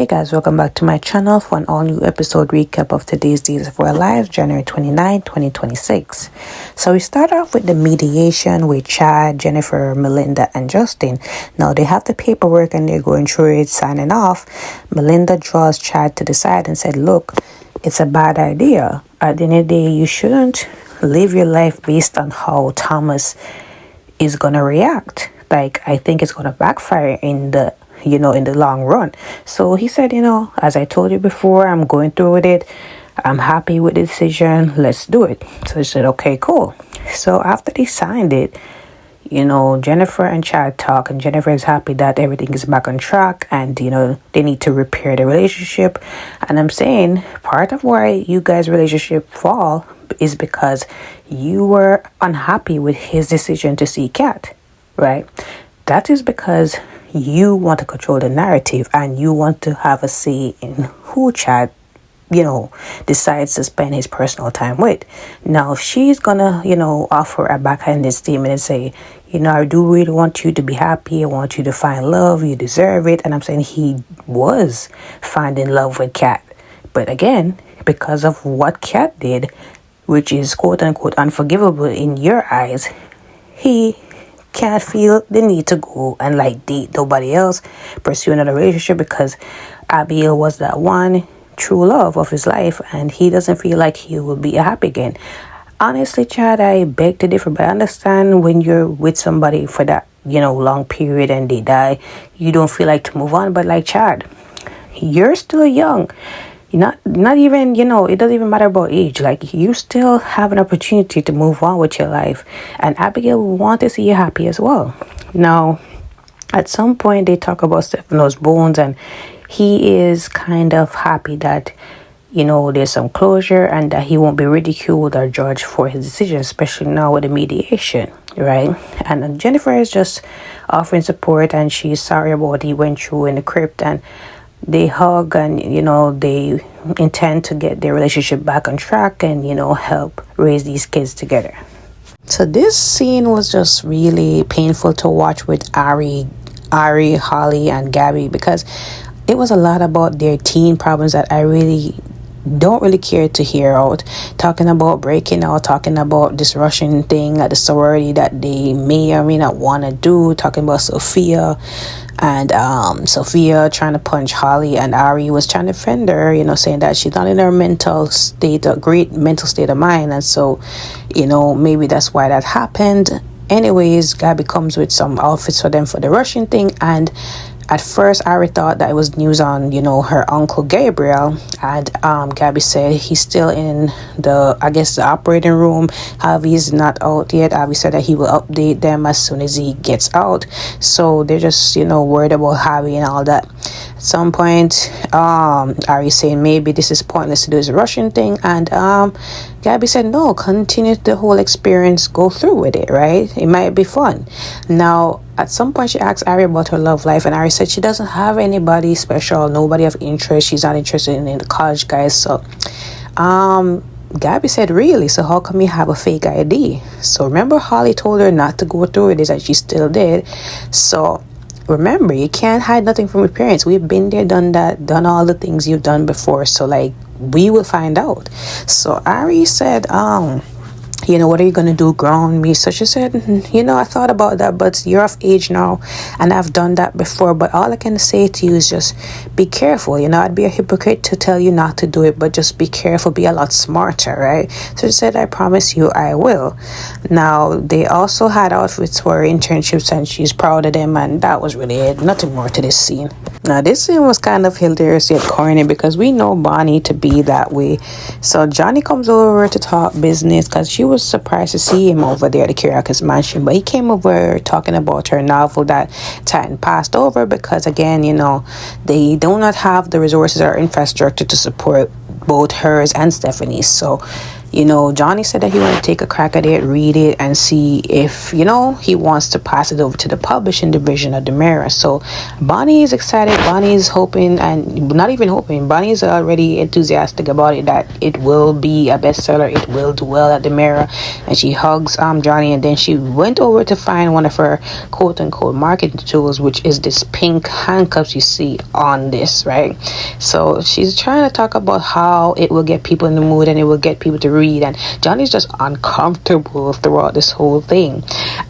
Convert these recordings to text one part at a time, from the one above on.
Guys, welcome back to my channel for an all new episode recap of today's Days of Our Lives, January 29, 2026. So we start off with the mediation with Chad, Jennifer, Melinda, and Justin. Now they have the paperwork and they're going through it, signing off. Melinda draws Chad to the side and said, look, it's a bad idea. At the end of the day, you shouldn't live your life based on how Thomas is going to react. Like, I think it's going to backfire in the long run. So he said, as I told you before, I'm going through with it. I'm happy with the decision. Let's do it. So he said, okay, cool. So after they signed it, Jennifer and Chad talk, and Jennifer is happy that everything is back on track and, they need to repair the relationship. And I'm saying part of why you guys' relationship fall is because you were unhappy with his decision to see Kat, right? That is because you want to control the narrative and you want to have a say in who Chad, decides to spend his personal time with. Now, she's gonna, offer a backhanded statement and say, I do really want you to be happy. I want you to find love. You deserve it. And I'm saying he was finding love with Kat. But again, because of what Kat did, which is quote unquote unforgivable in your eyes, he can't feel the need to go and date nobody else, pursue another relationship, because Abigail was that one true love of his life and he doesn't feel like he will be happy again. Honestly, Chad, I beg to differ, but I understand when you're with somebody for that long period and they die, you don't feel like to move on. But like Chad, you're still young. Not even, it doesn't even matter about age. Like, you still have an opportunity to move on with your life. And Abigail will want to see you happy as well. Now, at some point, they talk about Stefano's bones, and he is kind of happy that, there's some closure and that he won't be ridiculed or judged for his decision, especially now with the mediation, right? And Jennifer is just offering support, and she's sorry about what he went through in the crypt, and they hug and, they intend to get their relationship back on track and, help raise these kids together. So this scene was just really painful to watch with Ari, Holly, and Gabby, because it was a lot about their teen problems that I really don't really care to hear out. Talking about breaking out, talking about this Russian thing at the sorority that they may or may not want to do, talking about Sophia, and Sophia trying to punch Holly, and Ari was trying to defend her, saying that she's not in her great mental state of mind, and so maybe that's why that happened. Anyways, Gabby comes with some outfits for them for the Russian thing, and at first, Ari thought that it was news on, her uncle Gabriel, and Gabby said he's still in the operating room. Javi is not out yet. Javi said that he will update them as soon as he gets out. So they're just, worried about Javi and all that. At some point, Ari saying maybe this is pointless to do this Russian thing, and Gabby said no, continue the whole experience, go through with it, right? It might be fun. Now, at some point, she asked Ari about her love life, and Ari said she doesn't have anybody special, nobody of interest. She's not interested in the college guys. So, Gabby said, really? So how come you have a fake ID? So remember, Holly told her not to go through with this, and she still did. So remember, you can't hide nothing from your parents. We've been there, done that, done all the things you've done before. So we will find out. So Ari said, what are you going to do, ground me? So she said, I thought about that, but you're of age now, and I've done that before. But all I can say to you is just be careful. I'd be a hypocrite to tell you not to do it, but just be careful, be a lot smarter, right? So she said, I promise you I will. Now, they also had outfits for internships, and she's proud of them, and that was really it. Nothing more to this scene. Now, this scene was kind of hilarious yet corny, because we know Bonnie to be that way. So Johnny comes over to talk business, because she was surprised to see him over there at the Kiriakis mansion, but he came over talking about her novel that Titan passed over because, again, they do not have the resources or infrastructure to support both hers and Stephanie's. So Johnny said that he wanted to take a crack at it, read it, and see if, he wants to pass it over to the publishing division of the Mirror. So Bonnie is excited. Bonnie is hoping, and not even hoping, Bonnie is already enthusiastic about it, that it will be a bestseller. It will do well at the Mirror. And she hugs Johnny, and then she went over to find one of her quote-unquote marketing tools, which is this pink handcuffs you see on this, right? So she's trying to talk about how it will get people in the mood and it will get people to read, and Johnny's just uncomfortable throughout this whole thing.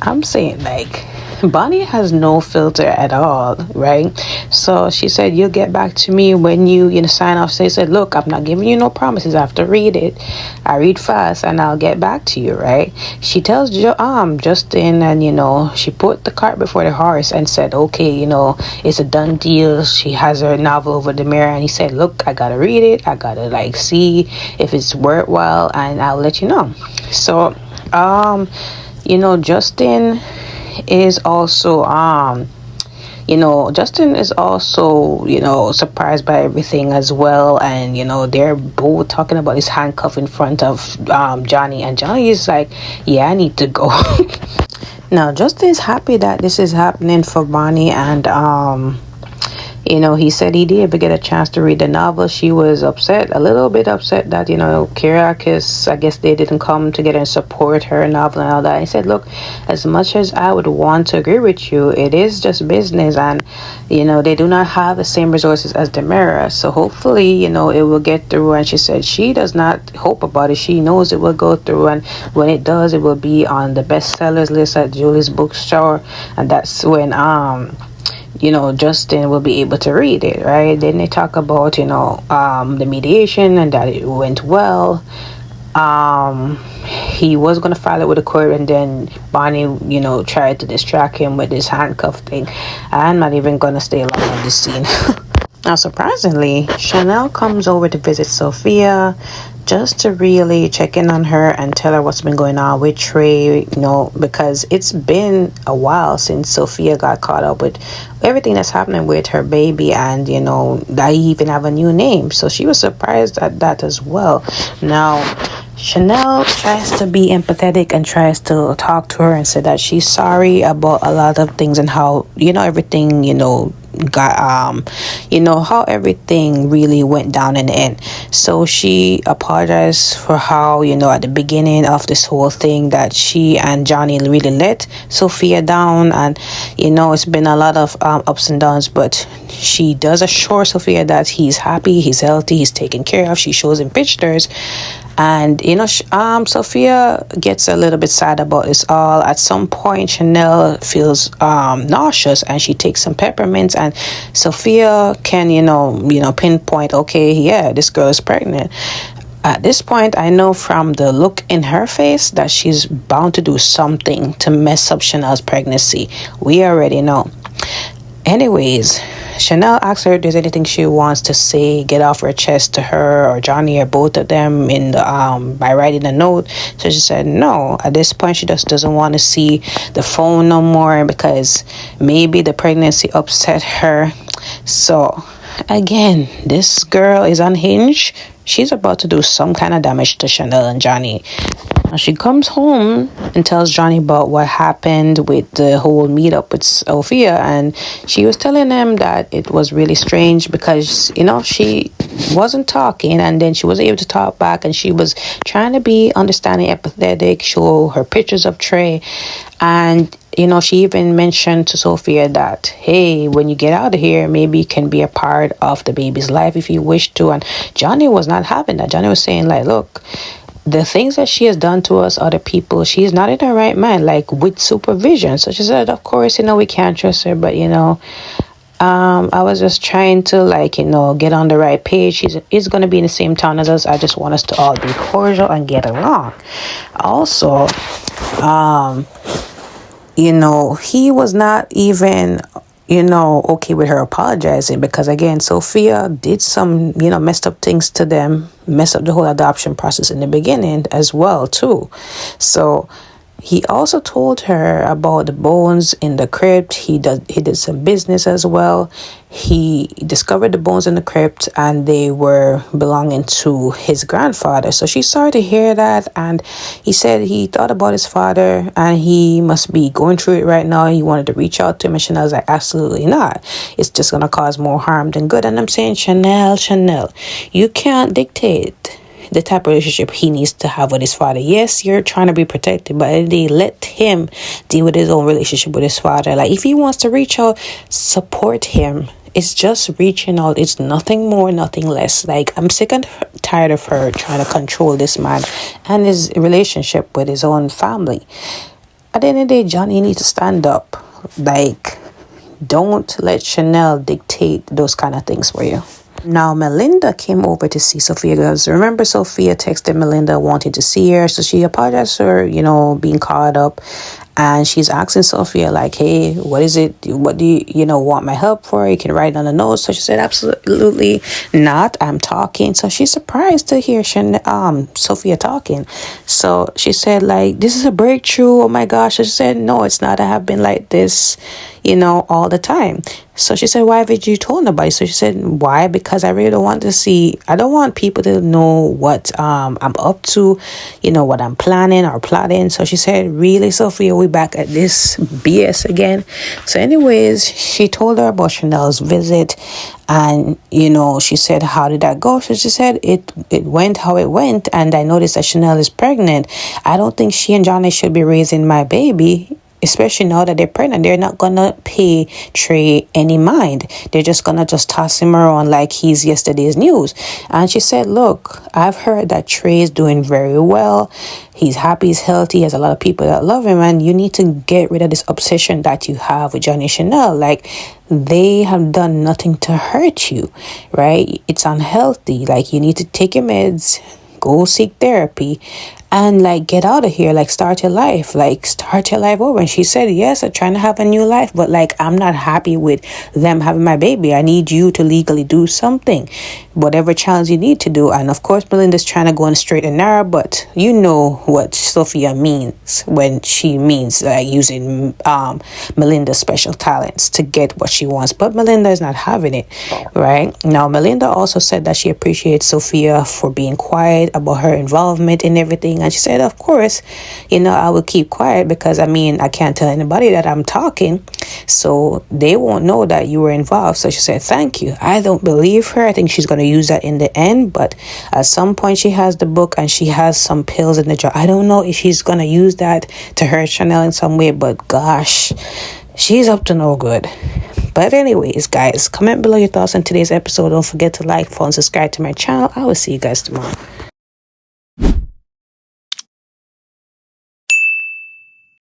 I'm saying, like, Bonnie has no filter at all, right? So she said, you'll get back to me when you sign off. So he said, look, I'm not giving you no promises. I have to read it. I read fast and I'll get back to you, right? She tells Justin, and she put the cart before the horse and said, okay, it's a done deal. She has her novel over the Mirror, and he said, look, I gotta read it. I gotta see if it's worthwhile, and I'll let you know. So Justin is also surprised by everything as well, and they're both talking about this handcuff in front of Johnny, and Johnny is like, yeah, I need to go. Now Justin is happy that this is happening for Bonnie, and he said he did get a chance to read the novel. She was a little bit upset that, Kyriakis, I guess they didn't come together and support her novel and all that. He said, look, as much as I would want to agree with you, it is just business, and, they do not have the same resources as the Mirror. So hopefully, it will get through. And she said she does not hope about it. She knows it will go through, and when it does, it will be on the bestsellers list at Julie's bookstore, and that's when, Justin will be able to read it, right? Then they talk about, the mediation and that it went well. He was going to file it with the court, and then Bonnie, tried to distract him with this handcuff thing. I'm not even going to stay long on this scene. Now, surprisingly, Chanel comes over to visit Sophia just to really check in on her and tell her what's been going on with Trey, because it's been a while since Sophia got caught up with everything that's happening with her baby, and they even have a new name. So she was surprised at that as well. Now Chanel tries to be empathetic and tries to talk to her and say that she's sorry about a lot of things, and how everything got how everything really went down in the end. So she apologized for how at the beginning of this whole thing that she and Johnny really let Sophia down, and it's been a lot of ups and downs, but she does assure Sophia that he's happy, he's healthy, he's taken care of. She shows him pictures, and Sophia gets a little bit sad about this all. At some point, Chanel feels nauseous, and she takes some peppermints, and Sophia can pinpoint, okay, yeah, this girl is pregnant. At this point, I know from the look in her face that she's bound to do something to mess up Chanel's pregnancy. We already know. Anyways, Chanel asks her if there's anything she wants to say, get off her chest to her or Johnny or both of them in the by writing a note. So she said no. At this point, she just doesn't want to see the phone no more, because maybe the pregnancy upset her. So again, this girl is unhinged. She's about to do some kind of damage to Chanel and Johnny. Now she comes home and tells Johnny about what happened with the whole meetup with Sophia, and she was telling him that it was really strange because she wasn't talking, and then she wasn't able to talk back, and she was trying to be understanding, empathetic, show her pictures of Trey, and she even mentioned to Sophia that, hey, when you get out of here, maybe you can be a part of the baby's life if you wish to. And Johnny was not having that. Johnny was saying, like, look, the things that she has done to us, other people, she's not in her right mind, like with supervision. So she said, of course, we can't trust her, but I was just trying to get on the right page. He's going to be in the same town as us. I just want us to all be cordial and get along. Also, he was not even, okay with her apologizing, because again, Sophia did some, messed up things to them, messed up the whole adoption process in the beginning as well, too. So, He also told her about the bones in the crypt. He did some business as well. He discovered the bones in the crypt and they were belonging to his grandfather. So she started to hear that, and he said he thought about his father and he must be going through it right now. He wanted to reach out to him, and Chanel was like, absolutely not. It's just going to cause more harm than good. And I'm saying, Chanel, you can't dictate the type of relationship he needs to have with his father. Yes, you're trying to be protected, but they let him deal with his own relationship with his father. Like, if he wants to reach out, support him. It's just reaching out. It's nothing more, nothing less. Like, I'm sick and tired of her trying to control this man and his relationship with his own family. At the end of the day, Johnny needs to stand up. Like, don't let Chanel dictate those kind of things for you. Now, Melinda came over to see Sophia because remember, Sophia texted Melinda wanting to see her. So she apologized for, being caught up. And she's asking Sophia, like, hey, what is it? What do you, want my help for? You can write on the notes. So she said, absolutely not. I'm talking. So she's surprised to hear Sophia talking. So she said, like, this is a breakthrough. Oh, my gosh. So she said, no, it's not. I have been like this, all the time. So she said, why haven't you told nobody? So she said, why? Because I really don't want to see, I don't want people to know what I'm up to, what I'm planning or plotting. So she said, really, Sophia, we back at this BS again? So anyways, she told her about Chanel's visit, and she said, how did that go? So she said, it went how it went, and I noticed that Chanel is pregnant. I don't think she and Johnny should be raising my baby, especially now that they're pregnant. They're not gonna pay Trey any mind. They're just gonna toss him around like he's yesterday's news. And she said, look, I've heard that Trey is doing very well. He's happy, he's healthy, he has a lot of people that love him, and you need to get rid of this obsession that you have with Johnny and Chanel. Like, they have done nothing to hurt you, right? It's unhealthy. Like, you need to take your meds, go seek therapy, and get out of here, start your life over. And she said, yes, I'm trying to have a new life, but I'm not happy with them having my baby. I need you to legally do something, whatever challenge you need to do. And of course, Melinda's trying to go on straight and narrow, but you know what Sophia means when she means using Melinda's special talents to get what she wants. But Melinda is not having it, right? Now, Melinda also said that she appreciates Sophia for being quiet about her involvement in everything. And she said, of course, I will keep quiet because, I can't tell anybody that I'm talking, so they won't know that you were involved. So she said, thank you. I don't believe her. I think she's going to use that in the end, but at some point she has the book and she has some pills in the jar. I don't know if she's going to use that to hurt Chanel in some way, but gosh, she's up to no good. But anyways, guys, comment below your thoughts on today's episode. Don't forget to like, follow, and subscribe to my channel. I will see you guys tomorrow.